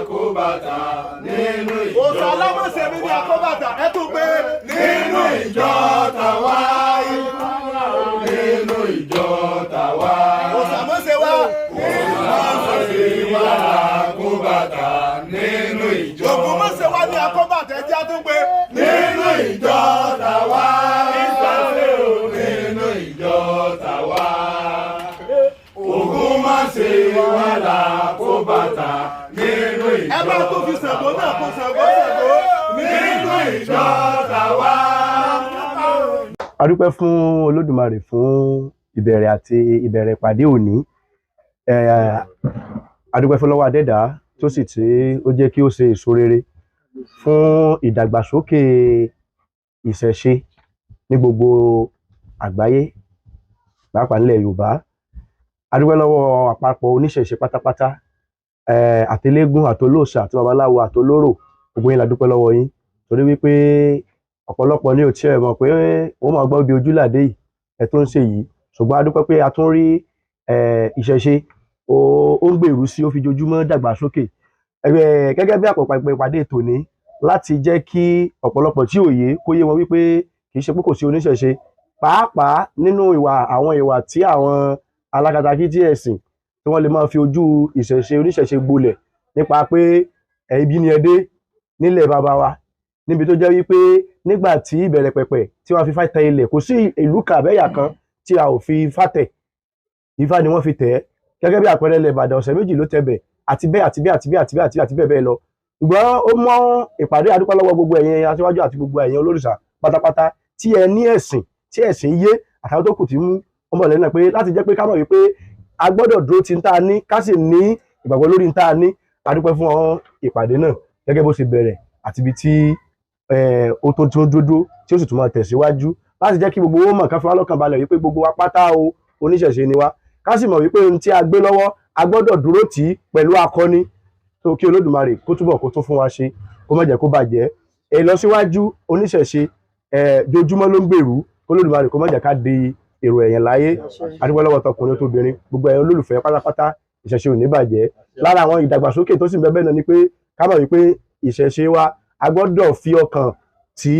àkóbàtà nínú ìjọ. Òòṣà alámọ̀ṣẹ́ mi ní àkóbàtà ẹ tún pé nínú ìjọ tàwa. Nínú ìjọ tàwa. Òòṣà mọ̀ṣẹ́ wa. Mọ̀ṣẹ́ wa àkóbàtà nínú ìjọ. Ògún mọ̀ṣẹ́ wa ní àkóbàtà ẹ jẹ́ a tún pé nínú ìjọ tàwa. Nínú ìjọ tàwa. Ògún mọ̀ṣẹ́ wa àkóbàtà nínú ìjọ. Ẹ bá tó fi Ṣàngó náà kó Ṣàngó. Nínú ìjọ tàwa. A dúpẹ́ fún Olódùmarè fún ìbẹ̀rẹ̀ ìpàdé òní. A dúpẹ́ fún lọ́wọ́ Adẹ́dá tó sì tí ó jẹ́ kí ó ṣe èso rere fún ìdàgbàsókè ìṣẹ̀ṣe ní gbogbo àgbáyé pàápàá nílẹ̀ Yorùbá. A dúpẹ́ lọ́wọ́ àpapọ̀ oníṣẹ̀ṣe pátápátá, àtẹlẹ́gùn àtolóòṣà àti babaláwo àtolóró, gbogbo yín la dúpẹ́ lọ́wọ́ yín torí wípé ọ̀pọ̀lọpọ̀ ní òtí ẹ̀ mọ̀ pé wọ́n máa gbọ́ bí ojúlàdé yìí ẹ̀ tó ń ṣe yìí, ṣùgbọ́n a dúpẹ́ pé a tún rí ìṣẹ̀ṣe ó ń gbèrú sí, ó fi jojúmọ́ dàgbàsókè. Gẹ́gẹ́ bí àpapọ̀ ìpàdé tòní láti jẹ́ kí ọ̀pọ̀lọpọ̀ tí òye kó yé wọn wípé kì í ṣe pé kò sí oníṣẹ̀ṣe, pàápàá nínú àwọn ìwà tí àwọn alákatakítí ẹ̀sìn tí wọ́n lè máa fi ojú oníṣẹ̀ṣe gbolẹ̀ nípa pé ibi ni ẹ dé nílẹ̀ bàbá wa, níbi tó jẹ́ wípé nígbà tí ìbẹ̀rẹ̀ pẹ̀pẹ̀ tí wọ́n fi Ifá tẹ ilẹ̀, kò sí ìlú kàbẹ́yà kan tí a ò fi Ifá tẹ̀, Ifá ni wọ́n fi tẹ̀ ẹ́. Gẹ́gẹ́ bí àpẹẹrẹ ilẹ̀ Ìbàdàn ọ̀sẹ̀ méjì ló tẹ̀ bẹ̀ àti bẹ́ẹ̀ bẹ́ẹ̀ lọ. Ṣùgbọ́n ó mọ ìpàdé adúpẹ́ lọ́wọ́ gbogbo ẹ̀yin aṣíwájú àti gbogbo ẹ̀yin olórìṣà pátápátá tí ẹ ní ẹ̀sìn tí ẹ̀sìn yé àtàwọn tó kù tí mú ọmọ ìlẹ́nu pé láti jẹ́ pé ká mọ̀ wípé a gbọ́dọ̀ dúró ti ń tá a ní ká sì ní ìgbàgbọ́ lórí ń tá a ní. Adúpẹ́ fún ìpàdé náà gẹ́gẹ́ bó ṣe bẹ̀rẹ̀ àti ibi tí ó tó dúdú tí ó sì tún máa tẹ̀síwájú láti jẹ́ kí gbogbo owó mọ̀ ká fi wá lọ́kàn balẹ̀ wípé gbogbo wa pátá o oníṣẹ̀ṣe ni wá, ká sì mọ̀ wípé ohun tí a gbé lọ́wọ́ a gbọ́dọ̀ dúró tì í pẹ̀lú akọni, tó kí Olódùmarè kó túbọ̀ kó tún fún wa ṣe, kó má jẹ́ kó bàjẹ́. Ìlọsíwájú oníṣẹ̀ṣe jojúmọ́ ló ń gbèrú, kó Olódùmarè kó má jẹ́ ká di èrò ẹ̀yìn láyé. Adúpẹ́ lọ́wọ́ tọkùnrin tóbìnrin, gbogbo ẹ̀yin olólùfẹ́ pátápátá, ìṣẹ̀ṣe ò ní bàjẹ́. Lára àwọn ìdàgbàsókè tó sì ń bẹ bẹ́ẹ̀ náà ni pé ká mọ̀ wípé ìṣẹ̀ṣe wa a gbọ́dọ̀ fi ọkàn tí.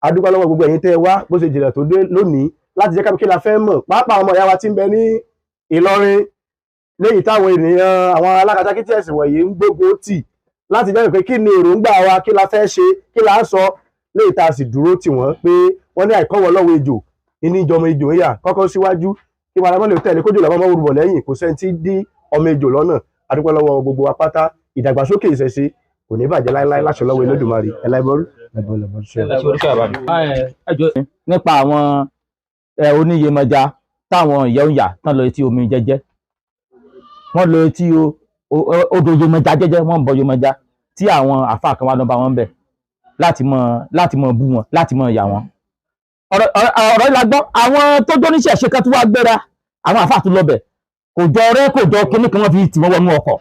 Adúpẹ́ lọ́wọ́ gbogbo ẹ̀yin tẹ́ ẹ wá bó ṣe jìnà tó dé lónìí láti jẹ́ kí la fẹ́ mọ̀, pàápàá ọmọ ìyá wa tí ń bẹ ní Ìlọrin léyìí táwọn ènìyàn àwọn alákatakítí ẹ̀sìn wọ̀nyí ń gbógun tì láti jẹ́ pé kí ni èròǹgbà wa, kí la fẹ́ ṣe, kí la ń sọ, léyìí tá a sì dúró tì wọ́n pé wọ́n ní àìkọ́wọ́ lọ́wọ́ ejò ìní ìjọmọ ejò ń yà kọ́kọ́ síwájú kí wọn alámọ́lẹ̀ tẹ̀lé kójú làwọn ọmọ orúbọ̀ lẹ́yìn, kò sẹ́ni tí dí ọmọ ejò lọ́nà. Adúpẹ́ lọ́wọ́ gbogbo wa pátá, ìdàgbàsókè ìṣẹ̀ṣe kò ní bàjẹ́ láéláé láṣẹ lọ́wọ́ Olódùmarè. Nípa àwọn oníyèmọ̀já táwọn ìyá ń yà tán lọ etí omi jẹ́jẹ́, wọ́n lọ etí odò Yemọja jẹ́jẹ́, wọ́n ń bọ Yemọja tí àwọn àfáà kan wá lọ bá wọn bẹ̀ láti mọ bú wọn, láti mọ yà wọn. Ọ̀rọ̀ ìlà gbọ́ àwọn tó jọ níṣẹ́ ṣe kan tó wá gbéra, àwọn àfáà tó lọ bẹ̀ kò jọ ọ̀rẹ́ kò jọ kíní kan wọ́n fi tì wọ́n wọnú ọkọ̀.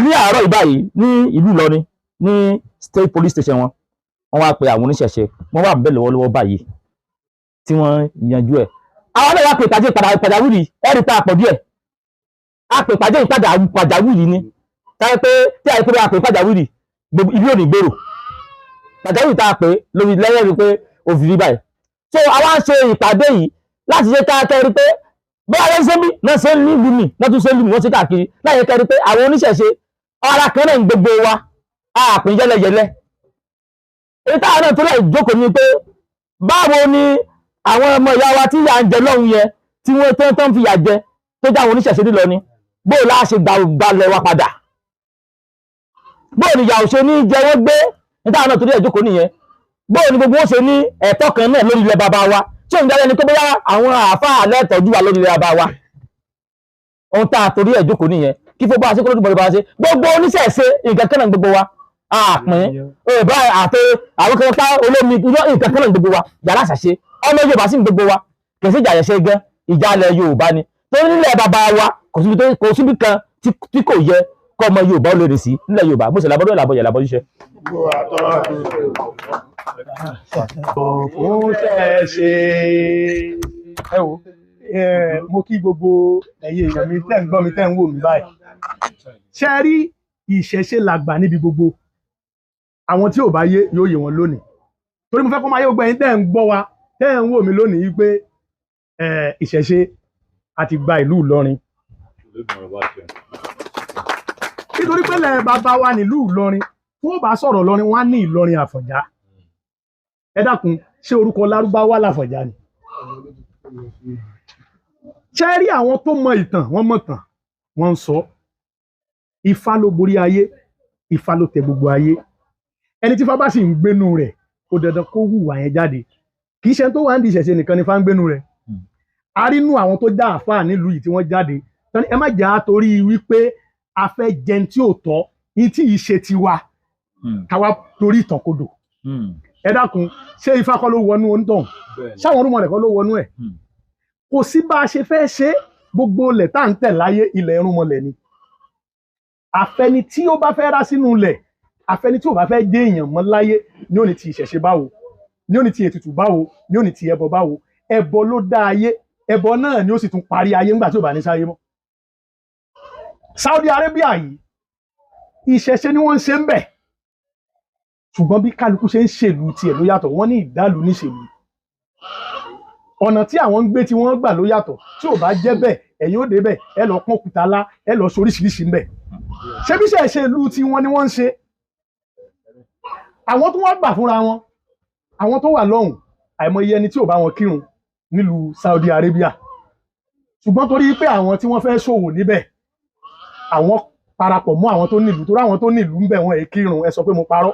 Ní àárọ̀ ìbáyìí ní ìlú Ìlọrin ní state police station wọ́n wá pe àwọn oníṣẹ̀ṣe, wọ́n wà bẹ́ẹ̀ lọ́wọ́lọ́wọ́ báyìí tí wọ́n yanjú ẹ̀. Àwọn náà wá pè ìpàdé pàjáwìrì ẹ̀rí tá a pọ̀ díẹ̀, a pè ìpàdé pàjáwìrì ni táyé pé tí a yẹ pé a pè pàjáwìrì ibi ò ní gbèrò, pàjáwìrì tá a pè lórí lẹ́yìn rí pé òfin rí báyìí. So àwa ń ṣe ìpàdé yìí láti ṣe káàkiri pé bóyá wọ́n ṣe mí náà ṣe ní ìlú mi náà tún ṣe lù mí wọ́n ṣe káàkiri láyé kẹrí pé àwọn oníṣẹ̀ṣe ara kan náà ń gbogbo wa a pín yẹ́lẹ́yẹ́lẹ́. Èyí táwọn náà tó láì jókòó ni pé báwo ni àwọn ọmọ ìyá wa tí yà ń jẹ lọ́hùn yẹn tí wọ́n tó ń fi yà jẹ tó jẹ́ àwọn oníṣẹ̀ṣe nílọ ni bóò láà ṣe gbalẹ̀ wa padà, bóò ni ìyà ò ṣe ní jẹ wọ́n gbé ní táwọn náà tó láì jókòó nìyẹn, bóò ni gbogbo wọn ṣe ní ẹ̀tọ́ kan náà lórí ilẹ̀ bàbá wa tí òun jáde ni pé bóyá àwọn àáfàá lẹ́tọ̀ọ́jú wa lórí ilẹ̀ bàbá wa. Ohun tá a torí ẹ̀ jókòó nìyẹn kí fún bá a ṣe kó lójú bọ̀rọ̀ bá a ṣe gbogbo oníṣẹ̀ṣe nǹkan kan náà gbogbo wa àpín báyìí àti àwọn kan pa olómi nǹkan kan náà gbogbo wa yàrá àṣàṣe ọmọ Yorùbá sì ń gbogbo wa kì í sí ìjà ẹ̀ṣẹ̀ gan ìjà ilẹ̀ Yorùbá ni torí nílẹ̀ bàbá wa kò síbi kan tí kò yẹ kọ́ ọmọ Yorùbá ó lè rìn sí nílẹ̀ Yorùbá bó ṣe làbọ́dọ̀ làbọ̀ yẹ̀ làbọ̀ ṣiṣẹ́. Fún ṣẹ̀ṣe mo kí gbogbo ẹ̀yin èèyàn mi tẹ́ ń gbọ́ mi tẹ́ ń wò mí báyìí. Ṣé ẹ rí ìṣẹ̀ṣe làgbà níbi gbogbo. Àwọn tí ò bá yé yóò yé wọn lónìí. Torí mo fẹ́ kó máa yé gbogbo ẹ̀yin tẹ́ ń gbọ́ wa tẹ́ ń wò mí lónìí pé ìṣẹ̀ṣe àti gba ìlú Ìlọrin. Nítorí pé lẹ́ẹ̀ bàbá wa nílùú Ìlọrin tí wọ́n bá sọ̀rọ̀ Ìlọrin wọ́n á ní Ìlọrin Àfọ̀njá. Ẹ dákun ṣé orúkọ Lárúbáwá l'Àfọ̀njá ni? Ṣé rí àwọn tó mọ ìtàn wọ́n mọ̀ tàn wọ́n ń sọ. Ifá ló borí ayé, Ifá ló tẹ gbogbo ayé. Ẹni tí Ifá bá sì ń gbénu rẹ̀ ó dandan kó hùwà yẹn jáde. Kì í ṣe tó wà ń di ìṣẹ̀ṣe nìkan ni Ifá ń gbénu rẹ̀. A rí inú àwọn tó já àfáà nílùú yìí tí wọ́n jáde. Ẹ má jà á torí wípé a fẹ́ jẹun tí ò tọ́ ní tí ì ṣe tiwa káwa torí ìtànkodò. Ẹ dákun ṣé Ifá kọ́ ló wọnú onítọ̀hún? Ṣáwọn orúmọlẹ̀ kọ́ ló wọnú ẹ̀? Kò sí bá a ṣe fẹ́ ṣe gbogbo ilẹ̀ tá à ń tẹ̀ láyé ilẹ̀ irúnmọlẹ̀ ni. Àfẹni tí ó bá fẹ́ rá sínú ilẹ̀, àfẹni tí ò bá fẹ́ dé èèyàn mọ́ láyé ní ó ní ti ìṣẹ̀ṣe báwo, ní ó ní ti ètùtù báwo, ní ó ní ti ẹbọ báwo. Ẹbọ ló dá ayé, ẹbọ náà ni ó sì tún parí ayé nígbà tí ò bá ní sáyé mọ́. Saudi Arabia yìí ìṣẹ̀ṣe ni wọ́n ń ṣe ń bẹ̀. Ṣùgbọ́n bí kálukú ṣe ń ṣèlú tiẹ̀ ló yàtọ̀, wọ́n ní ìdálù níṣèlú. Ọ̀nà tí àwọn ń gbé tí wọ́n gbà ló yàtọ̀. Tí ò bá jẹ́ bẹ́ẹ̀ ẹ̀yin ó débẹ̀ ẹ lọ pọ́n kùtà lá ẹ lọ soríṣiríṣi ń bẹ̀. Ṣé bí ṣe ìlú tí wọ́n ni wọ́n ń ṣe? Àwọn tó wọ́n gbà fúnra wọn, àwọn tó wà lọ́hùn àìmọye ẹni tí ò bá wọn kírun nílùú Saudi Arabia. Ṣùgbọ́n torí pé àwọn tí wọ́n fẹ́ ṣòwò níbẹ̀ àwọn parapọ̀ mọ́ àwọn tó nílùú torí àwọn tó nílùú ń bẹ̀ wọ́n èé kírun. Ẹ sọ pé mo parọ́.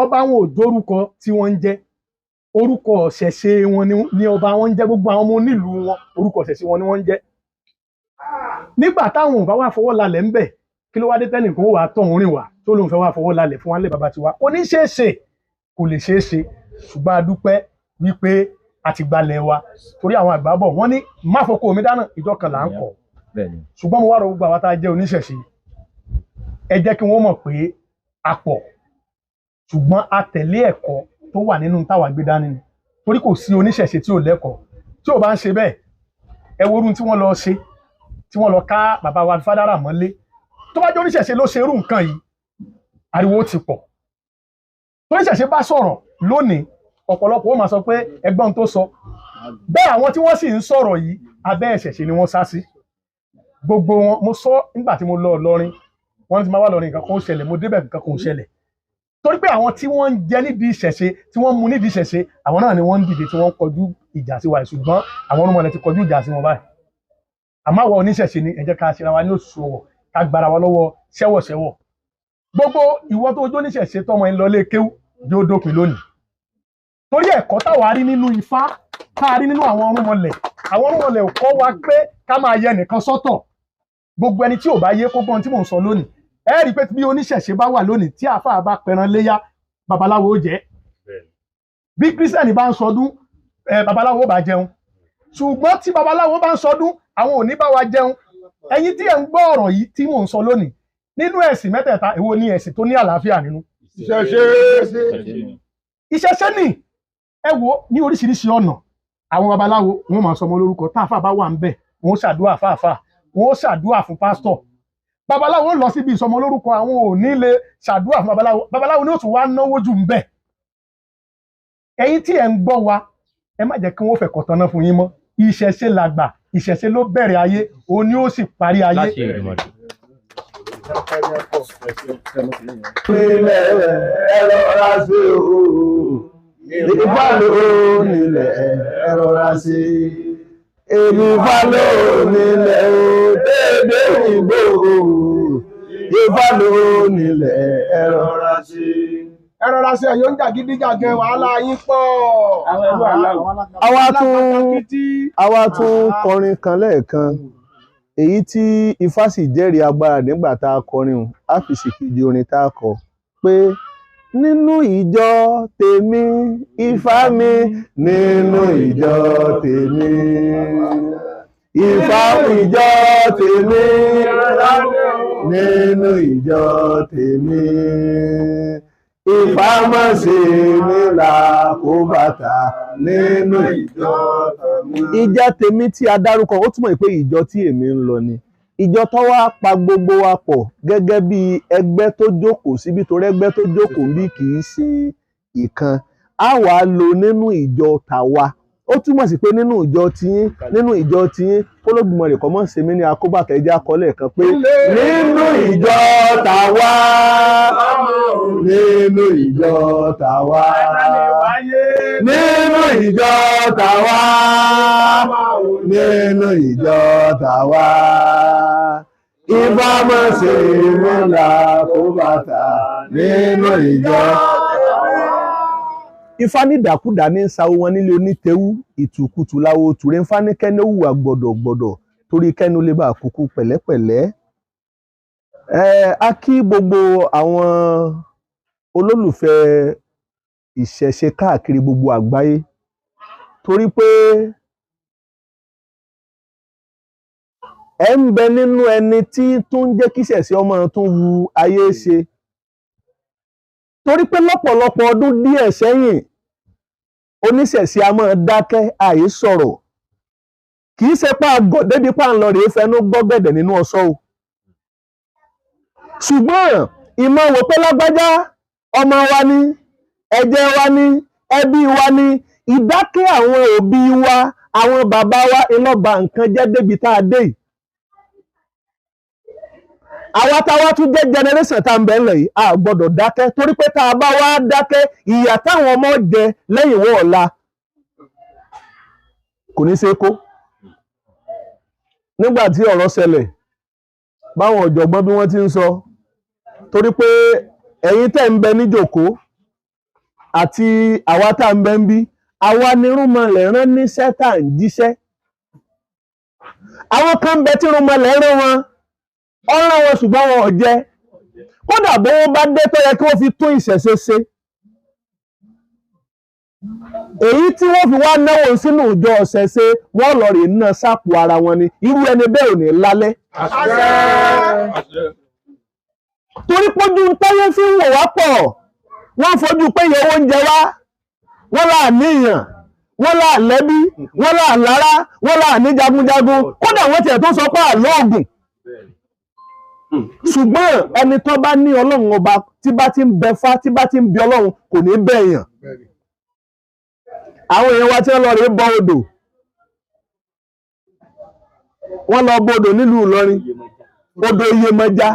Ọba wọn ò jórúkọ tí wọ́n ń jẹ́, orúkọ ìṣẹ̀ṣe wọn ni ọba wọn ń jẹ́. Gbogbo àwọn ọmọ onílùú wọn orúkọ ìṣẹ̀ṣe wọn ni wọ́n ń jẹ́. Nígbà táwọn ò bá wà fọwọ́ lálẹ̀ ń bẹ̀ kí ló wá dé tẹ́nìkan ó wà tọ̀hún rìn wá tó lóun fẹ́ wá fọwọ́ lálẹ̀ fún wálé bàbá tiwa. Kò ní ṣeé ṣe, kò lè ṣeé ṣe. Ṣùgbọ́n a dúpẹ́ wípé a ti gbalẹ̀ wa torí àwọn àgbà bọ̀ wọ́n ní má fọkọ mi dáná ìjọ kan là ń kọ̀. Ṣùgbọ́n mo wá rọ gbogbo àwọn tá a jẹ́ oníṣẹ̀ṣe ẹ jẹ́ kí wọ́n mọ̀ pé a pọ̀ ṣùgbọ́n a tẹ̀lé ẹ̀kọ́ tó wà nínú táwa gbé dání ni. Torí kò sí oníṣẹ̀ṣe tí ò lẹ́kọ̀ọ́. Tí ò bá ń ṣe bẹ́ẹ̀ ẹ wo orun tí wọ́n lọ ṣe tí wọ́n lọ ká bàbá wa Fádárà mọ́lé. Tó bá jẹ́ oníṣẹ̀ṣe ló ṣe irú nǹkan yìí ariwo ti pọ̀. Oníṣẹ̀ṣe bá sọ̀rọ̀ lónìí ọ̀pọ̀lọpọ̀ ó máa sọ pé ẹgbọ́n tó sọ. Bẹ́ẹ̀ àwọn tí wọ́n sì ń sọ̀rọ̀ yìí abẹ́ ìṣẹ̀ṣe ni wọ́n sá sí. Gbogbo wọn mo sọ nígbà tí mo lọ Ìlọrin wọ́n ti máa wá lọrin nǹkan kan ó ṣẹlẹ̀ mo débẹ̀ nǹkan kan ó ṣẹlẹ̀. Torí pé àwọn tí wọ́n ń jẹ nídìí ìṣẹ̀ṣe tí wọ́n mú nídìí ìṣẹ̀ṣe àwọn náà ni wọ́n ń dìde tí wọ́n ń kọjú ìjà sí wa ṣùgbọ́n àwọn orúnmọlẹ̀ ti kọjú ìjà sí wọn báyìí. Àmọ́ àwọn oníṣẹ̀ṣe ni ẹ jẹ́ ká ṣe ra wa ní òṣùṣù ọwọ̀ ká gbára wa lọ́wọ́ ṣẹ́wọ̀ṣẹ́wọ̀. Gbogbo ìwọ tó jó níṣẹ̀ṣe tọmọ ẹ lọ lé kéwú yóò dópin lónìí. Torí ẹ̀kọ́ táwa rí nínú Ifá ká rí nínú àwọn orúnmọlẹ̀ ò kọ́ wa pé ká máa yẹ nìkan sọ́tọ̀. Gbogbo ẹni tí ò bá yé kó gbọ́n tí mò ń sọ lónìí ẹ rí i pé bí oníṣẹ̀ṣe bá wà lónìí tí àáfàá bá pẹran léyá babaláwo ó jẹ, bí kírísítẹ̀nì bá ń sọdún babaláwo bá jẹun. Ṣùgbọ́n tí babaláwo bá ń sọdún àwọn ò ní bá wa jẹun. Ẹ̀yin tí ẹ ń gbọ́ ọ̀rọ̀ yìí tí mò ń sọ lónìí nínú ẹ̀sìn mẹ́tẹ̀ẹ̀ta èwo ni ẹ̀sìn tó ní àlàáfíà nínú? Ìṣẹ̀ṣe ni. Ẹ wo ní oríṣiríṣi ọ̀nà àwọn babaláwo wọn máa sọmọ lórúkọ táàfà bá wà ń bẹ̀ wọn ó ṣàdúrà fáàfà wọn ó ṣàdúrà fún pásítọ̀. Babaláwo lọ síbi ìsọmọ lórúkọ àwọn ò ní lè ṣàdúrà fún babaláwo ní ó tún wá náwó jù ń bẹ̀. Ẹ̀yin tí ẹ ń gbọ́ wa ẹ má jẹ́ kí wọ́n fẹ̀kọ̀ tán náà fún yín mọ́. Ìṣẹ̀ṣe làgbà, ìṣẹ̀ṣe ló bẹ̀rẹ̀ ayé òun ni ó sì parí ayé. Ẹ̀rọ ra sí o, Ifá ló nílẹ̀ ẹ̀rọ ra sí. Ifá ló nílẹ̀ o, dédé ìgbò o, Ifá ló nílẹ̀ ẹ̀rọ ra sí. Ẹ̀rọ ra sí ẹ̀yọ́ ń jà gídíjàgan wàhálà yín pọ̀. Àwa tún kọrin kan lẹ́ẹ̀kan èyí tí Ifá sì jẹ́rìí agbára nígbà tá a kọrin o á fi ṣèkejì orin tá a kọ pé nínú ìjọ tèmi Ifá mi nínú ìjọ tèmi Ifá ìjọ tèmi nínú ìjọ tèmi Ifá má ṣe mí làkóbàtà nínú ìjọ tèmi. Ìjọ tèmi tí a dárúkọ ó túmọ̀ pé ìjọ tí èmi ń lọ ni ìjọ tó wá pa gbogbo wa pọ̀ gẹ́gẹ́ bí ẹgbẹ́ tó jókòó síbi torí ẹgbẹ́ tó jókòó bí kì í ṣe ìkan á wà á lò nínú ìjọ tàwa ó túmọ̀ sí pé nínú ìjọ tiyín Olódùmarè kó má ṣe mí ní akóbàtà ẹjẹ́ akọ́lẹ̀ kan pé nínú ìjọ tàwa nínú ìjọ tàwa nínú ìjọ tàwa nínú ìjọ tàwa Ifá má ṣe mí làkóbàtà nínú ìjọ tàwa. Ifá ní ìdàkúdà ní sáwó wọn nílé onítẹ̀wú ìtùkùtù láwo tùrẹ́ ń fá ní kẹ́ni hùwà gbọ̀dọ̀gbọ̀dọ̀ torí kẹ́ni ó lè bá kúkú pẹ̀lẹ́pẹ̀lẹ́. A kí gbogbo àwọn olólùfẹ́ ìṣẹ̀ṣe káàkiri gbogbo àgbáyé torí pé ẹ ń bẹ nínú ẹni tí tó ń jẹ́ kí ìṣẹ̀ṣe ọmọ tó wu ayé ṣe torí pé lọ́pọ̀lọpọ̀ ọdún díẹ̀ sẹ́yìn oníṣẹ̀ṣe a máa dákẹ́ àì sọ̀rọ̀ kì í ṣe pa àgọ́ débi pa ń lọ rèé fẹnu gbọ́gbẹ̀dẹ̀ nínú ọ̀ṣọ́ o ṣùgbọ́n ìmọ̀ wò pé lágbájá ọmọ wa ni ẹ̀jẹ̀ wa ni ẹbí wa ni ìdákẹ́ àwọn òbí wa àwọn bàbá wa ìlọ́ba nǹkan jẹ́ débi tá a dé yìí àwa táwa tún jẹ́ generation tá ń bẹ ńlẹ̀ yìí a gbọ́dọ̀ dákẹ́ torí pé tá a bá wá dákẹ́ ìyà táwọn ọmọ jẹ lẹ́yìn wọ́ ọ̀la kò ní ṣe kó nígbà tí ọ̀rọ̀ ṣẹlẹ̀ báwọn ọ̀jọ̀gbọ́n bí wọ́n ti ń sọ torí pé ẹ̀yin tẹ́ ń bẹ níjòkó àti àwa tá ń bẹ ń bí àwa nírúnmọlẹ̀ rán níṣẹ́ tá ń jíṣẹ́ àwọn kan bẹ tí rúnmọlẹ̀ rán wọn ọ̀ràn wọn ṣùgbọ́n wọn ò jẹ́ kódà bó wọ́n bá dé tó yẹ kí wọ́n fi tún ìṣẹ̀ṣe ṣe èyí tí wọ́n fi wá náwó sínú ìjọ ìṣẹ̀ṣe wọ́n lọ rè ná sápò ara wọn ni irú ẹni bẹ́ẹ̀ ò ní lálẹ́ torí pójú táyé fi ń wò wá pọ̀ wọ́n fojú pé iye oúnjẹ wá wọ́n là níyàn wọ́n là lẹ́bí wọ́n là lára wọ́n là ní jagunjagun kódà wọ́n tiẹ̀ tó sọ pé àlóògùn ṣùgbọ́n ẹni tó bá ní ọlọ́run ọba tí bá ti ń bẹ fá tí bá ti ń bí ọlọ́run kò ní bẹ̀yàn àwọn èèyàn wa tí wọ́n lọ rèé bọ odò wọ́n lọ bọ odò nílùú Ìlọrin odò Iyemọja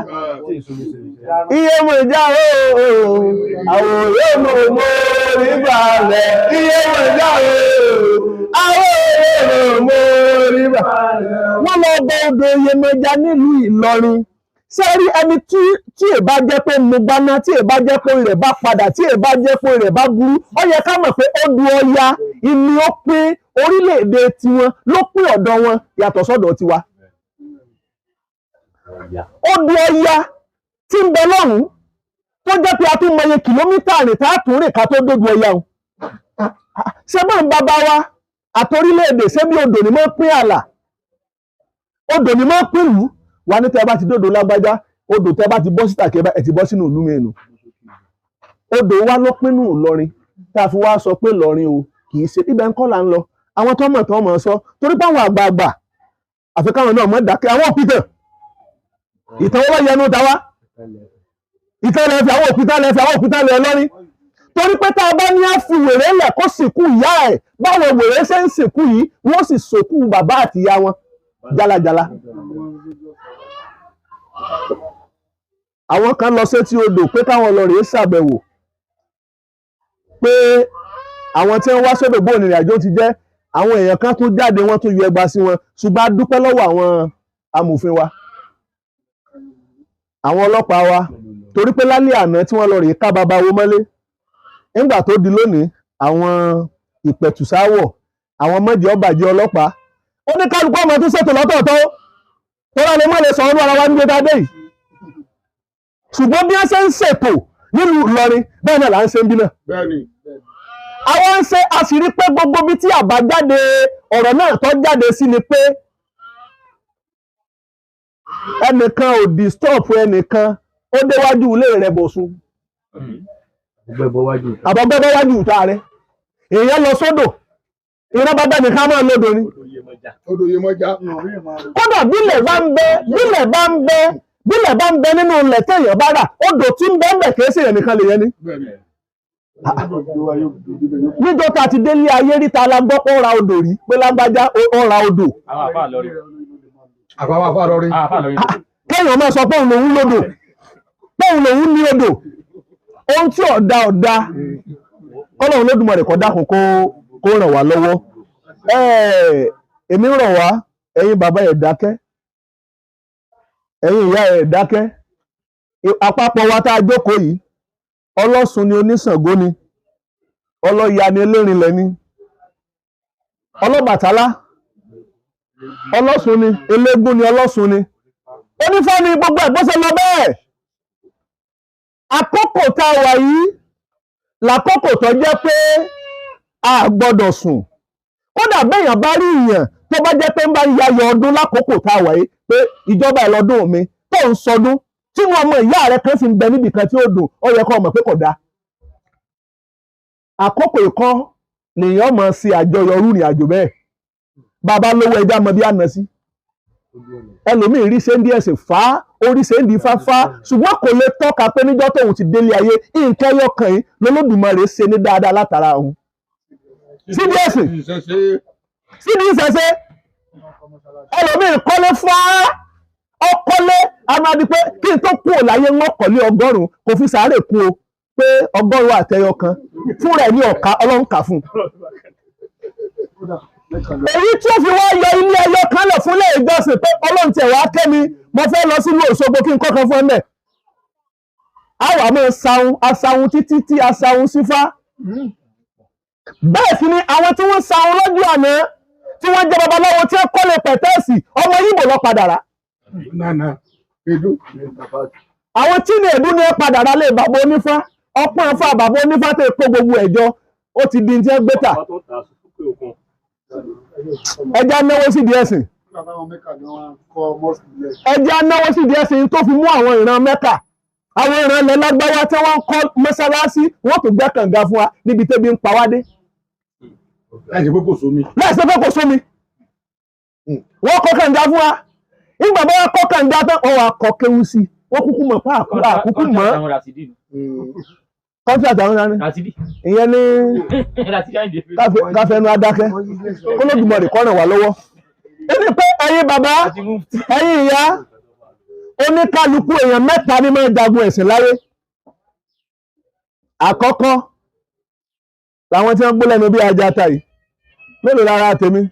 Iyemọja ooo àwọn yóò mọ orí balẹ̀ Iyemọja ooo àwọn yóò mọ orí balẹ̀ wọ́n lọ bọ odò Iyemọja nílùú Ìlọrin sẹ́rí ẹni tí ẹ bá jẹ́ pé mo gbaná tí ẹ bá jẹ́ pé rẹ̀ bá padà tí ẹ bá jẹ́ pé rẹ̀ bá burú ó yẹ ká mọ̀ pé odò Ọya ìní ó pín orílẹ̀-èdè tiwọn ló pín ọ̀dọ̀ wọn yàtọ̀ sọ́dọ̀ tiwa odò Ọya tí ń bẹ lọ́hùn tó jẹ́ pé a tún mọye kìlómítà rìn tá a tún rìn ká tó dódò Ọya o ṣé bá ń bàbá wa àtorílẹ̀-èdè ṣé bí odò ni mọ́ pín àlà odò ni mọ́ pín ìlú wà ní tẹ́ bá ti dòdò lágbájá odò tẹ́ bá ti bọ́ síta kẹ́ ẹ ti bọ́ sínú ìlú mẹ́nu odò wa ló pínú Ìlọrin tá a fi wá sọ pé Ìlọrin o kì í ṣe ibẹ̀ ń kọ́ là ń lọ àwọn tó mọ̀ sọ torí pé àwọn àgbààgbà àfi káwọn náà mọ̀ dákẹ́ àwọn òpìtàn ìtàn wọ́n yẹnu tàwa ìtàn lẹ́fẹ̀ àwọn òpìtàn lẹ́ lọ́rin torí pé tá a bá ní á fi wèrè lẹ̀ kó sìnkú ìyá ẹ̀ báwọn wèrè ṣe ń sìnkú yìí wọ́n sì sòkú bàbá àti ìyá wọn jálajàla àwọn kan lọ sétí odò pé káwọn lọ rèé ṣàbẹ̀wò pé àwọn tí wọ́n wá sódò bó ìrìn àjò ti jẹ́ àwọn èèyàn kan tún jáde wọ́n tún yọ ẹgba sí wọn ṣùgbọ́n a dúpẹ́ lọ́wọ́ àwọn amòfin wa àwọn ọlọ́pàá wa torí pé lálẹ́ àná tí wọ́n lọ rèé ká bàbá wo mọ́lé nígbà tó di lónìí àwọn ìpẹ̀tùsáwọ̀ àwọn mọ́jì ọbàjẹ́ ọlọ́pàá ó ní kálukú ọmọ tó ṣètò lọ́tọ̀ọ̀tọ̀ tó rà lè mọ́ lè sọ̀rọ̀ ara wa níbi tá a dé yìí ṣùgbọ́n bí wọ́n ṣe ń ṣètò nílùú Ìlọrin bẹ́ẹ̀ náà là ń ṣe ń bí náà àwọn ń ṣe àṣírí pé gbogbo bí tí àbájáde ọ̀rọ̀ náà tó jáde sí ni pé ẹnìkan ò disturb ẹnìkan ó déwájú ilé rẹ̀ bọ̀sùn àbọ̀gbẹ́bọ̀ wájú ìta rẹ̀ èèyàn lọ sódò ìran bàbá nìkan máa lódò ni. odò yé mọ́já. kódà bílẹ̀ bá ń bẹ nínú ilẹ̀ téèyàn bá rà odò tí ń bẹ ń bẹ kìí ṣèyàn nìkan lè yẹn ni. níjọ́ tá a ti délé ayé ríta la gbọ́ pé ó ra odò rí pé lágbájá ó ra odò. àfàwà lọrí. kéèyàn máa sọ pé òun lòun lódò pé òun lòun ní odò ohun tí ọ̀dà kọ́lọ́run Olódùmarè kó dákun kó ràn wá lọ́wọ́. èmi rọ̀ wá ẹ̀yin bàbá ẹ̀ dákẹ́ ẹ̀yin ìyá ẹ̀ dákẹ́ àpapọ̀ wa tá a jókòó yìí ọlọ́sùn ni oníṣàngó ni ọlọ́ya ni elérinlẹ̀ ni ọlọ́bàtálá ọlọ́sùn ni elégún ni ọlọ́sùn ni onífá ni gbogbo ẹ̀ bó ṣe lọ bẹ́ẹ̀. àkókò tá a wà yìí làkókò tó jẹ́ pé a gbọ́dọ̀ sùn kódà béèyàn bá rí ìyàn tó bá jẹ́ pé ń bá ń yayọ̀ ọdún lákòókò tá a wà yìí pé ìjọba ẹ̀ lọ́dún mi tó ń sọdún tí wọn ọmọ ìyá rẹ kan sì ń bẹ níbì kan tí ó dùn ó yẹ kó mọ̀ pé kò dáa. àkókò ìkọ́ lèèyàn mọ̀ sí àjọyọ̀ rúrìn àjò bẹ́ẹ̀ bàbá lówó ẹja mọ bí a nà sí ẹlòmíì rí sẹ́ńdí ẹ̀sìn fá orí sẹ́ńdí fáfá ṣùgbọ́n kò lè tọ́ka pé níjọ́ tóun ti délé ayé nǹkan ẹyọkàn yìí lọ́lọ́dùmarè ṣe ní dáadáa látara òun. sídìí ẹ̀sìn sídìí ìṣẹ̀ṣe ẹlòmíì kọ́lé fá ọkọ́lé amadi pé kí n tó kú ò láyé wọn kọ́lé 100 kò fi sàárè kú o pé 100 àtẹyọ kan fúnra ẹ̀ ní ọ̀ka ọlọ́run kà fún un. èyí tí ó fi wá yọ ilé ẹyọ kan lẹ̀ fún ilé ìjọsìn pé ọlọ́run tiẹ̀ wá kẹ́mi mo fẹ́ lọ sílùú Òṣogbo kí n kọ́kan fún ẹ mẹ́. àwọn àmọ́ asahun títí tí asahun sífá. bẹ́ẹ̀ sì ni àwọn tí wọ́n sahun lọ́jọ́ àná tí wọ́n jẹ́ babaláwo tí wọ́n kọ́lé pẹ̀tẹ́ẹ̀sì ọmọ Yíbò lọ padà rà. àwọn tí ní èdú ni ẹ padà rà lé bàbá onífá ọpọ́n afá bàbá onífá tó kó gbogbo ẹ̀jọ́ ó ti di ti ẹ gbé tà. ẹjẹ́ anáwó sí díẹ̀ sìn ẹjẹ́ anáwó sí díẹ̀ sìn tó fi mú àwọn ìran Mẹ́kà àwọn ìran ilẹ̀ lágbáwá tí wọ́n kọ́ mọ́sálásí wọ́n tó gbẹ́ kànga fún wa níbi tẹ́bi ń pa wá dé. láìsí pé kò sómi. wọ́n kọ́ kànga fún wa nígbà bá wọ́n kọ́ kànga tán wọ́n wá kọ́ kéwú sí wọ́n kúkú mọ̀ pa àkúkú mọ́ kọ́ńtà àwọn ọ̀nà ìyẹn ní káfẹ́nu adákẹ́ kólódùmarè kó ràn wá lọ́wọ́. ẹni pé ẹ̀yin bàbá ẹ̀yin ìyá oníkálukú èèyàn 3 ní máa jagun ẹ̀sìn láyé. àkọ́kọ́ làwọn tí wọ́n gbó lẹ́nu bí ajata yìí mélòó lára tèmi.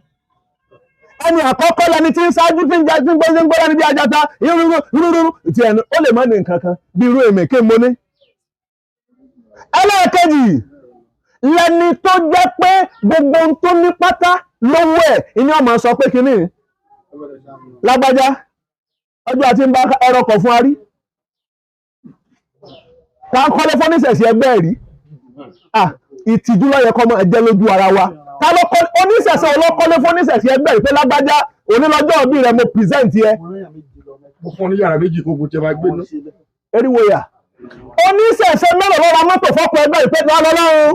ẹni àkọ́kọ́ lẹni tí ń ṣáájú tí ń gbó lẹ́nu bí ajata rúrúrú ìtì ẹnu ó lè má ní nǹkan kan bí irú èmi kí n mo ní. ẹlẹ́ẹ̀kejì lẹni tó jẹ́ pé gbogbo ohun tó ní pátá lówó ẹ̀ ìní ọmọ sọ pé kínní lágbájá ọjọ́ àti ń bá ẹrọ kọ̀ fún arí ká ń kọ́lé fọ́nísẹ̀sì ẹgbẹ́ rí ìtìjú ló yẹ kó máa jẹ́ lójú ara wa ká ló kọ́ oníṣẹ̀ṣẹ̀ olókọ́lé fọ́nísẹ̀sì ẹgbẹ́ rí pé lágbájá onílọ́jọ́ òbí rẹ̀ mo pìrìsẹ́ǹtì ẹ. mo fún ní yàrá 2 kókò tí ẹ máa gbé náà. eriwo yà oníṣẹ̀ṣẹ̀ mẹ́rọ̀ lọ́ra mọ́tò fọ́kọ̀ ẹgbẹ́ ìpẹ́ lọ́lọ́run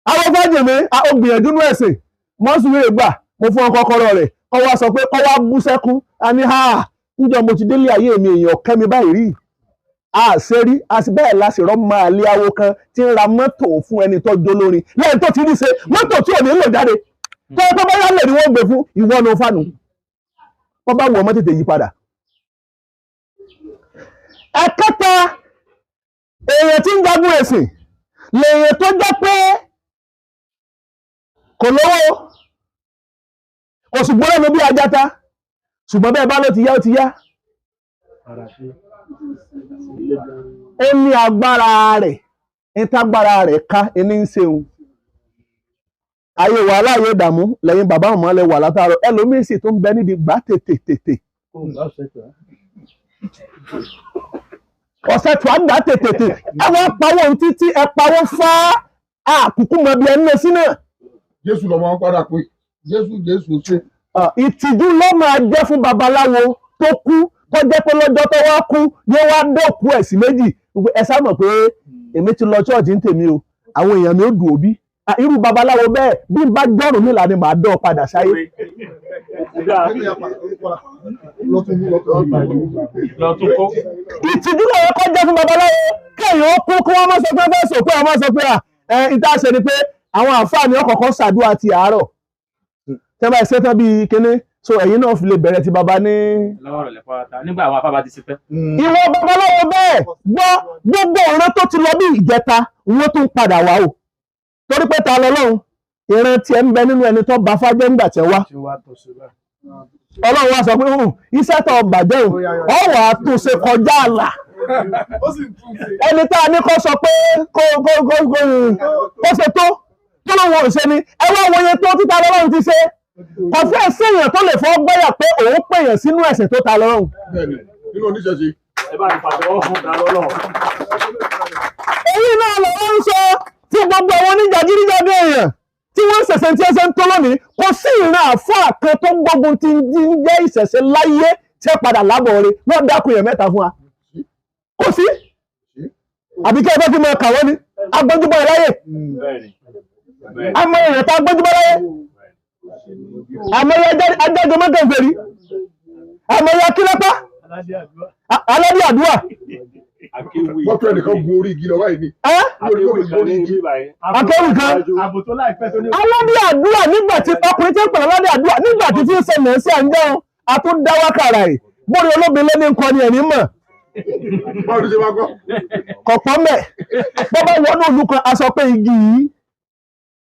àwọn fájì mi ó gbìyànjú ní ẹ̀sìn mọ́sùlùmí gbà mo fún ọ kọ́kọ́rọ́ rẹ̀ kọ́ wá sọ pé kọ́ wá bú sẹ́kún a ní níjọ́ mo ti délé ayé mi èèyàn kẹ́mi báyìí rí ṣe rí bẹ́ẹ̀ láti rọ́ máa lé awo kan tí ń ra mọ́tò fún ẹni tó jó lórin lẹ́yìn tó ti rí ṣe mọ́tò tí ò ní lò jáde tó ẹ tó bá yálẹ̀ ni wọ́n gbé fún ìwọ́nu fánu wọ́n bá wọ̀ ọmọ tètè yí padà. ẹ̀kẹta èèyàn tí ń jagun ẹ̀sìn lèèyàn tó jẹ́ pé kò lówó kò sì gbọ́dọ̀ ló bí ajáta ṣùgbọ́n bẹ́ẹ̀ bá ló ti yá ó ti yá. ó ní agbára rẹ̀ ìtagbára rẹ̀ ká ẹni ń ṣeun. ayé wàhálà ayé ìdààmú lẹ́yìn bàbá ọmọ lẹ wà látàárọ̀ ẹlòmíín sì tó ń bẹ níbi gbà tètè. ọ̀sẹ̀ tó àgbà tètè ẹwọ́n pawó títí ẹ pawó fá àkùkù mọ̀ bí ẹni lọ sí náà. Jésù lọ́mọ wọn padà pé Jésù ṣe. ìtìjú ló máa jẹ́ fún babaláwo tó kú tó jẹ́ pé lọ́jọ́ tó wá kú yóò wá dọ̀kú ẹ̀ sí méjì ẹ sá mọ̀ pé èmi ti lọ chọ́ọ̀chì ń tèmi o àwọn èèyàn mi ò dùn òbí irú babaláwo bẹ́ẹ̀ bí n bá gbọ́rùn mi lànà màá dán padà sáyé. ìtìjú náà yẹ kó jẹ́ fún babaláwo kéèyàn ó kú kí wọ́n má sọ pé bẹ́ẹ̀ sọ pé àwọn sọ pé ìta ṣe ni pé àwọn àǹfààní ọkọ̀ọ̀kan ṣàdúrà ti àárọ̀ tẹ́ bá ṣe tán bíi kinní so ẹ̀yin náà fi lè bẹ̀rẹ̀ ti baba ní. lọ́wọ́ rẹ̀ lẹ́pọ̀ ata nígbà àwọn afábá ti ṣe tán. ìwọ babaláwo bẹ́ẹ̀ gbọ́ gbogbo ọ̀ràn tó ti lọ bí ìjẹta wọ́n tún padà wá o torí pé ta lọ́lọ́run ìran tiẹ̀ ń bẹ nínú ẹni tó bá fájẹ́ ńgbà tẹ́ wá. ọlọ́run wá sọ pé iṣẹ́ tó bàjẹ́ o ọ wà á tún ṣe kọjá àlà ẹni tá a ní kó sọ pé kó ṣe tó lóun ò ṣe ni ẹ wá wòye tó títa lọ́lọ́run ti ṣe kò fẹ́ séèyàn tó lè fọ́ gbẹ́yà pé òun pèèyàn sínú ẹ̀sìn tó ta lọ́rùn. nínú oníṣẹ́ṣe ẹ bá ní pàtẹ́wọ́ fún ta lọ́lọ́run. èyí náà lọ́wọ́ ń sọ tí gbogbo àwọn oníjàgídíjàgé èèyàn tí wọ́n ń ṣẹ̀ṣẹ̀ tí ẹ ṣe ń tó lónìí kò sí ìran àfáà kan tó ń gbógun ti ń jẹ́ ìṣẹ̀ṣẹ̀ láyé tí ẹ padà lábọ̀ rẹ̀ wọ́n dákun èèyàn mẹ́ta fún wa kò sí àbí kí ẹ fẹ́ fi máa kà wọ́n ní agbójúbọ̀ láyé àmọ́ èèyàn tá agbójúbọ̀ láyé àmọ́ ajájọ mọ́kànfẹ́rí àmọ́ akílẹ́pá aládé àdúrà. wọ́n fẹ́ nìkan gun orí igi lọ báyìí ni. akéwì kan aládé àdúrà nígbà tí ọkùnrin tí ń pè aládé àdúrà nígbà tí fi ń sẹ̀mẹ̀ sí àǹjọ́ àtúndáwákàrà ẹ̀ bóri olóbìnrin lé ní nǹkan ni ẹ̀ní mọ̀. báwo ló ṣe máa gbọ́. kọ̀pọ̀ mẹ́ bọ́bá wọnú ìlú kan a sọ pé igi yìí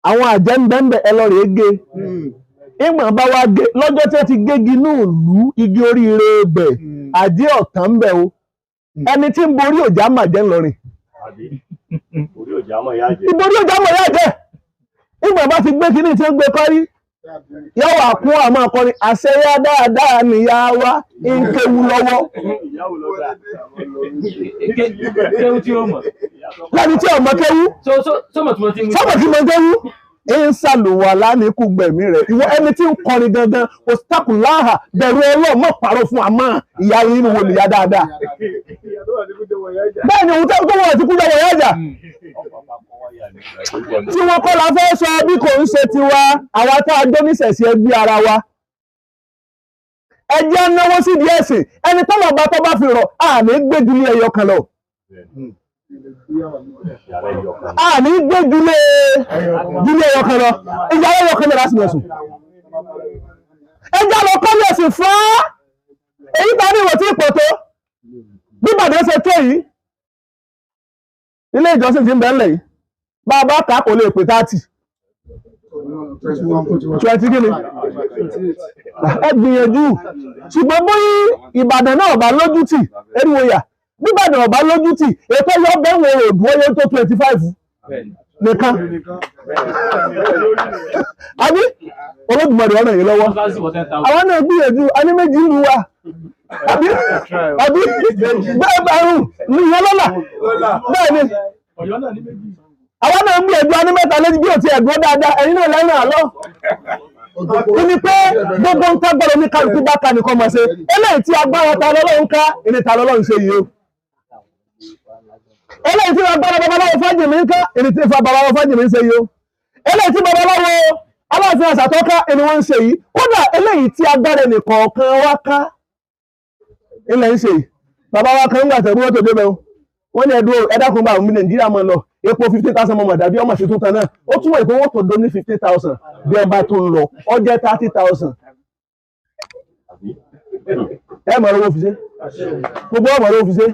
àwọn àjẹ́ ń bẹ́ẹ̀ ẹ lọ rèé gé ìgbọ̀n bá wá gé lọ́jọ́ tí ó ti gégi ní ìlú igi oríire bẹ̀ àjẹ́ ọ̀tán ń bẹ̀ o ẹni tí ń borí òjá mà jẹ́ ńlọrin. ìborí òjá mọ̀ yá jẹ́ ìgbọ̀n bá ti gbé kíní tí ó gbé kọ́rí yóò wà kún àmọ́ akọrin àṣeyá dáadáa nìyá wa ń kéwu lọ́wọ́. lẹ́ni tí ọmọ kéwu sọ́mọ̀ tí mo kéwu ń ṣàlùwà lánìkú gbẹ̀mí rẹ̀ ìwọ ẹni tí ń kọrin gangan òsítàkùnláhà bẹ̀rù ọlọ́ọ̀ mọ̀ pàrọ̀ fún àmọ́ ìyá yín wò nìyá dáadáa. bẹ́ẹ̀ ni òun tẹ́ tó wọ̀ ti kú jẹ́ wọ̀nyá jà tí wọ́n kọ́ la fẹ́ sọ bí kò ń ṣe tiwa àwa tá a jó níṣẹ̀ṣe ẹgbẹ́ ara wa ẹ jẹ́ náwó sí díẹ̀ sí ẹni tọ́lọ̀ bá tọ́ bá fi rọ̀ àní gbẹ́julé ẹyọ kan lọ àní gbẹ́julé ẹyọ kan lọ ìyá ẹyọ kan lọ láti mẹ̀sùn ẹ jẹ́ lọ kọ́ lẹ́sìn fún èyí tá ní ìwọ̀n tí ì pọ̀ tó bí Ìbàdàn ṣe tó yìí ilé ìjọsìn ti ń bẹ ńlẹ̀ yìí bàbá kà kò lè pè 30 20 kí ni ẹ gbìyànjú ṣùgbọ́n bóyí Ìbàdàn náà bá lójútì eriwoya bíbàdàn ọba lójútì ètò yọ bẹ́wọ̀n òdù ọyọ́ tó 25 nìkan àbí Olódùmarè ọ̀nà yìí lọ́wọ́ àwọn náà gbìyànjú a ní méjì ìlú wa àbí bẹ́ẹ̀ bàrùn ní ìyẹn lọ́la bẹ́ẹ̀ ni àwọn náà ń gbìyànjú a ní mẹ́ta lójú bí ò ti ẹ̀gbọ́n dáadáa ẹ̀yin náà lẹ́nu àlọ́ kí ni pé gbogbo ń tágbọ́rọ̀ ní kálukú bá ka nìkan mọ̀ ṣe eléyìí tí agbára ta lọ́lọ́run ká ẹni ta lọ́lọ́run ṣe yìí o eléyìí tí agbára babaláwo Fájìmí ń ká ẹni tí babaláwo Fájìmí ń ṣe yìí o eléyìí tí babaláwo Aláàfin Àṣàtọ́ká ẹni wọ́n ń ṣe yìí kódà eléyìí tí agbára ẹnìkọ̀ọ̀kan wá ká ilẹ̀ ń ṣe yìí bàbá wa kan ń gbà tẹ̀gbọ́n tó débẹ̀ o wọ́n ní ẹ̀dákun bá àwọn Nàìjíríà mọ̀ lọ epo 15,000 mọ̀mọ̀ dàbí ọmọ sí tuntun náà ó túnmọ̀ ìpé wọ́n tó dó ní 15,000 bí ọba tó ń lọ ọ jẹ́ 30,000 ẹ mọ̀ owó fi ṣe gbogbo ọmọ owó fi ṣe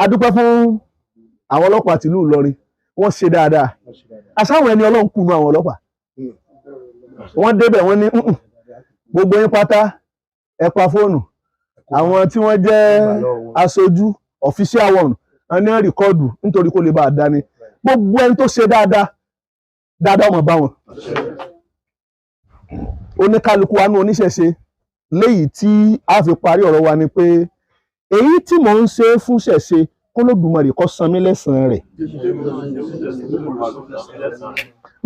adúpẹ́ fún àwọn ọlọ́pàá tìlú Ìlọrin wọ́n ṣe dáadáa àṣàwọn ẹni Ọlọ́run kùnú àwọn ọlọ́pàá wọ́n débẹ̀ wọ́n ní gbogbo yín pátá ẹ pa fóònù àwọn tí wọ́n jẹ́ aṣojú official one a ní rìkọ́ọ̀dù nítorí kó lè bá a dání gbogbo ẹni tó ṣe dáadáa ọmọ bá wọn oníkálukú wa ní oníṣẹ̀ṣe léyìí tí a fi parí ọ̀rọ̀ wa ni pé èyí tí mò ń ṣe fún ṣẹ̀ṣe kó Olódùmarè kó san mí lẹ́san rẹ̀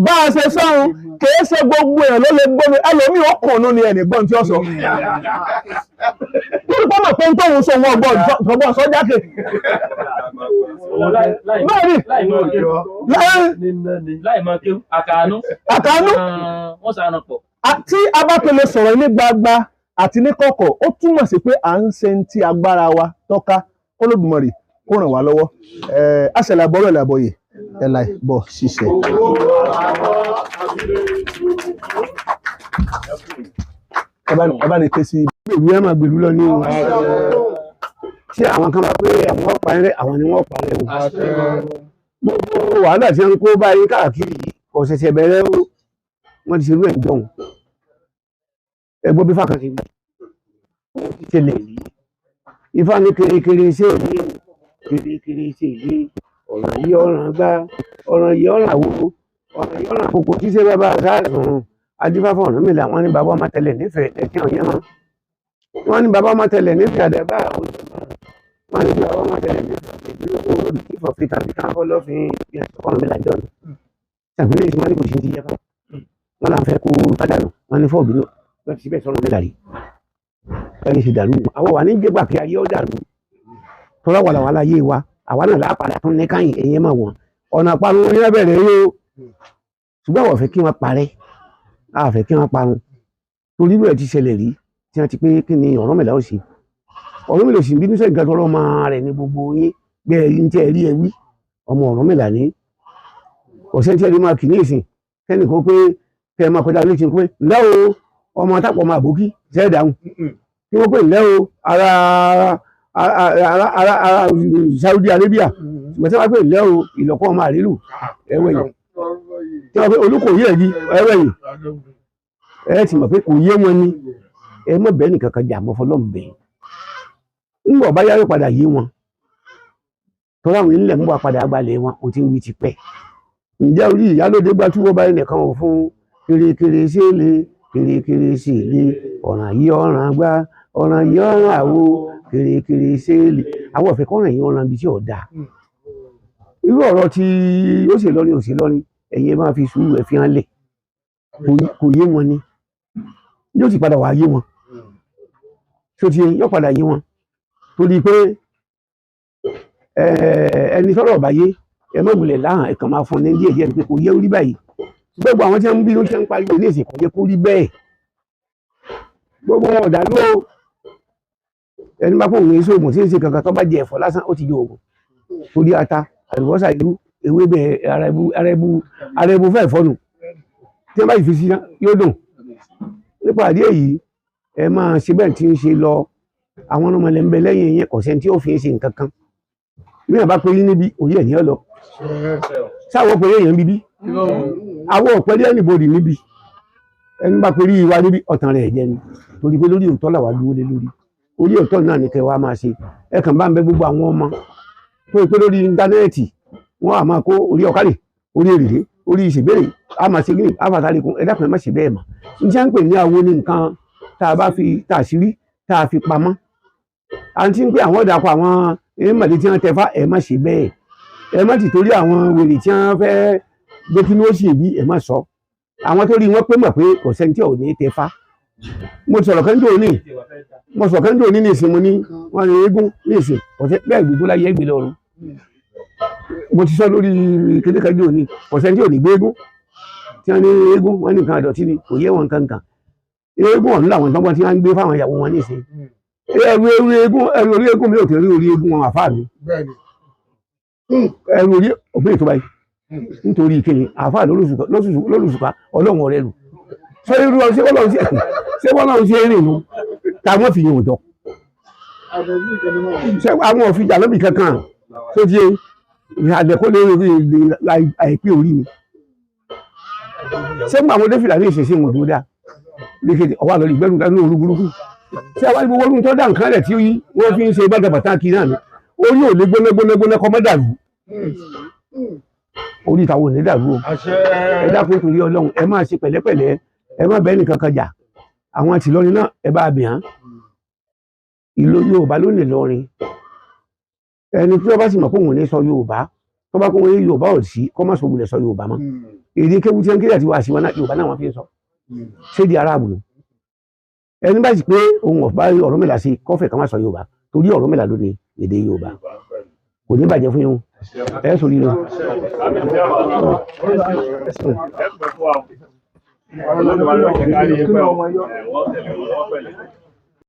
bá a ṣe sọ́run kìí ṣe gbogbo èèyàn ló lè gbómi ẹlòmíì ó kùnú ni ẹnì gbọ́n tí ó sọ. Lórí pọ́nmọ̀ pé ń tóun sọ wọn ọgbọ́n sọ jáde. láì mọ kí àkàánú wọ́n sàánà pọ̀. Tí a bá pèlè sọ̀rọ̀ ní gbagba àti ní kọ̀kọ̀ ó túmọ̀ sí pé à ń ṣe ti agbára wa tọ́ka Olódùmarè kó ràn wá lọ́wọ́. Àṣẹlẹ̀ àbọ̀rọ̀ ẹ̀ àbọ̀yè ẹ̀ láì bọ̀ ṣiṣẹ́. Ẹ bá lè ké sí ìwé ẹ̀ máa gbèrú lọ ní òun. Tí àwọn kan bá pé àwọn ọ̀pá ẹ̀rẹ́ àwọn ni wọ́n pa ẹ̀rẹ́ wọn. Gbogbo wàhálà tí wọ́n kó báyìí káàkiri kò ṣẹ̀ṣẹ̀ bẹ̀rẹ̀ o. Wọ́n ti ṣerú ẹ̀ jọ̀hún. Ẹgbọ́n bí fàkàtì bí ti ṣẹlẹ̀ yìí. Ifá ní kérékéré ṣe èlé kérékéré ṣe èlé ọ̀ràn yìí ọ̀ràn gbá ọ̀ràn yìí ọ̀ràn àwo ọ̀ràn yìí ọ̀ràn àkókò tí ṣe bàbá àṣàrùn adífáfọ̀ ọ̀nà mìlá wọn ní bàbá ọmọ tẹlẹ̀ nífẹ̀ẹ́ ẹ̀kí ọ̀yẹ́ wọn. Wọ́n ní bàbá ọmọ tẹlẹ̀ nífẹ̀ẹ́ àdàbà àwọn wọn ní bàbá ọmọ tẹlẹ̀ nífẹ̀ẹ́ ìdúró ìfọ̀ fìtàfìtà ọlọ́fin ọ̀nà mìlá jọ̀nù. Ṣàgbélé ìṣúná ní kò sí ti yẹ fún wọn là ń fẹ́ kó pàdánù wọn ní fọ́ọ̀bù náà lọ́ọ́ síbẹ̀ sọ́nà mìlá rí. Ẹni ṣe dàrú àwọn wà ní jẹgbà kí ayé ó dàrú tọ́lá wà láwà láyé wa àwa náà lápàdà tún ní káyìn ẹ̀yẹ máa wọ̀n ọ̀nà parun ní ẹbẹ̀rẹ̀ yóò ṣùgbọ́n àwọn fẹ́ kí wọ́n parẹ́ àwọn fẹ́ kí wọ́n parun torí rẹ̀ ti ṣẹlẹ̀ rí tí wọ́n ti pé kí ni Ọ̀rúnmìlà ó ṣe Ọ̀rúnmìlà ó sì bínú sẹ́yìn gàdọ́ ọmọ rẹ̀ ní gbogbo yín bẹ́ẹ̀ ní tẹ́ rí ẹ wí ọmọ Ọ̀rúnmìlà ní ọ̀sẹ̀ tí ẹ rí máa kì ní ìsìn kẹ́nìkan pé kẹ́ ẹ máa kọjá lóṣù pé lẹ́wọ̀ ọmọ àtàpọ̀ máa bòkí sẹ́ẹ̀dáhùn kí wọ́n pè lẹ́ o ara Saudi Arabia ṣùgbọ́n tí wọ́n pè lẹ́ o ìlọ́kọ́ ọmọ àrílù ẹ̀wẹ̀ yìí tí wọ́n pè Olúkòyí ẹ̀gí ẹ̀wẹ̀ yìí ẹ ti mọ̀ pé kò yé wọn ni ẹ mọ̀ bẹ́ẹ̀ nìkan kan jà mọ́ fọlọ́mùbẹ́ ń bọ̀ bá yára padà yé wọn tó láwọn ilẹ̀ ń bọ̀ padà gbalẹ̀ wọn kò tí ń wí ti pẹ́ ǹjẹ́ orí ìyálóde gbá túwọ́ báyìí nìkan ò fún kérékéré sí èlé kérékéré sí èlé ọ̀ràn yìí ọ̀ràn gbá ọ̀ràn yìí ọ̀ràn àwo kérékéré sí èlé àwọn ọ̀fẹ́ kọ́ràn yìí ọ̀ràn bí tí ò dáa irú ọ̀rọ̀ tí ó sì lọ́ni ò sí lọ́ni ẹ̀yin máa fi sùúrù ẹ̀ fi hàn lẹ̀ kò yé wọn ni yóò sì padà wá yé wọn tó ti yóò padà yé wọn torí pé ẹni sọ̀rọ̀ ọ̀bá yé ẹ má gbìlẹ̀ láhàn ẹ̀kan máa fún ní díẹ̀ díẹ̀ pé kò yé orí báyìí gbogbo àwọn tí wọ́n ń bínú tí wọ́n ń pariwo ní èsì kò yẹ kó rí bẹ́ẹ̀ gbogbo wọn ọ̀dà ló ẹni bá fún òun èso oògùn tí ń ṣe kankan tó bá jẹ ẹ̀fọ́ lásán ó ti jẹ oògùn torí ata àlùbọ́sà ìlú ewébẹ̀ ara ẹbu fẹ́ fọ́nù tí wọ́n bá fi sí yóò dùn nípa àdé èyí ẹ máa ṣe bẹ́ẹ̀ tí ń ṣe lọ àwọn ọmọ ilẹ̀ ń bẹ lẹ́yìn yẹn kọ̀ṣẹ́ tí ó fi ń ṣe nǹkan kan bí wọ́n bá pè é níbi òye ẹ̀ ní ọ lọ sáwọn pè é èèyàn bíbí àwọn ọ̀pẹ́lẹ́ ẹnìbodì níbi ẹni bá pè é ìwà níbi ọ̀tàn rẹ̀ jẹ́ ni torí pé lórí òótọ́ làwà dúró lé lórí orí òótọ́ náà ní kẹwàá máa ṣe ẹ kàn bá ń bẹ gbogbo àwọn ọmọ tó pé lórí íńtánẹ́ẹ̀tì wọ́n á máa kó orí ọ̀kálẹ̀ orí èrèlé orí ìṣèbéèrè á máa ṣe gíní àfàtàlẹ́kùn ẹ dákun ẹ má ṣe bẹ́ẹ̀ mọ́ ní tí wọ́n ń pè ní àwọn ní nǹkan tá a bá fi tá a sírí tá a fi pamọ́ àti ń pè àwọn ọ̀dàpọ̀ àwọn èèmọ̀lé tí wọ́n tẹfá ẹ má ṣe bẹ́ẹ̀ ẹ má ti torí àwọn wèrè tí wọ́n fẹ́ gbé kí ní ó sì bí ẹ má sọ àwọn tó rí wọn pé mọ̀ pé kò sẹ́ni tí ò ní tẹfá mo sọ̀rọ̀ kẹ́ńdò ní ní ìsìn mo ní wọn ní eégún ní ìsìn ọ̀sẹ̀ bẹ́ẹ̀ gbogbo láyé ẹgbẹ́ lọ́rùn mo ti sọ lórí kékeré òní ọ̀sẹ̀ tí ò ní gbé eégún tí wọ́n ní eégún wọ́n ní nǹkan àdọ̀tí ni kò yé wọn kankan eégún ọ̀hún làwọn tọ́gbọ́n tí wọ́n ń gbé fáwọn ìyàwó wọn ní ìsìn ẹrù orí eégún mi ò tẹ̀ rí orí eégún wọn àfáà mi ẹrù orí òbí ètò báyìí nítorí ìkẹyìn àfáà lólùsùká ọlọ́run ọ̀rẹ́ lù ṣé wọ́n lọ́run sí eré ìlú táwọn fi yàn jọ àwọn òfin jàlọ́bì kankan tó di àdẹ̀kọ́ lórí àìpé orí mi ṣé gbà àwọn dẹ́fìlà ní ìṣẹ̀ṣẹ̀ wọn tó dáa lékejì ọwọ́ àlọ́ ìgbẹ́rù dánú orú burúkú ṣé àwọn ìgbówó orú tó dá nǹkan rẹ̀ tí wọ́n fi ń ṣe bàtàbàtà kiri náà ni orí ò lè gbóná kọ́ mọ́ dàrú orí ìtàwọn ò ní dàrú o ẹ dákun torí ọlọ́run ẹ máa ṣe pẹ̀lẹ́pẹ̀lẹ́ ẹ má bẹ́ẹ̀ nìkan kan jà àwọn àtìlọrin náà ẹ bá bìí hàn ìlú Yorùbá ló lè lọrin ẹni tí wọ́n bá sì mọ̀ pé òun ní sọ Yorùbá tó bá kó wọ́n Yorùbá ò sí kọ́ má sọ wulẹ̀ sọ Yorùbá mọ́ èdè kéwu tí wọ́n kéde àti wá sí wọn náà Yorùbá náà wọ́n fi ń sọ sédi aráàbù nù ẹni bá sì pé ohun ọ̀bá Ọ̀rúnmìlà sí kọ́fẹ̀ kan má sọ Yorùbá torí Ọ̀rúnmìlà ló ní èdè Yorùbá kò ní bàjẹ́ fún yín ẹ sọ lílo. Ọlọ́dún wa ló jẹ́ ká yé pẹ́ o.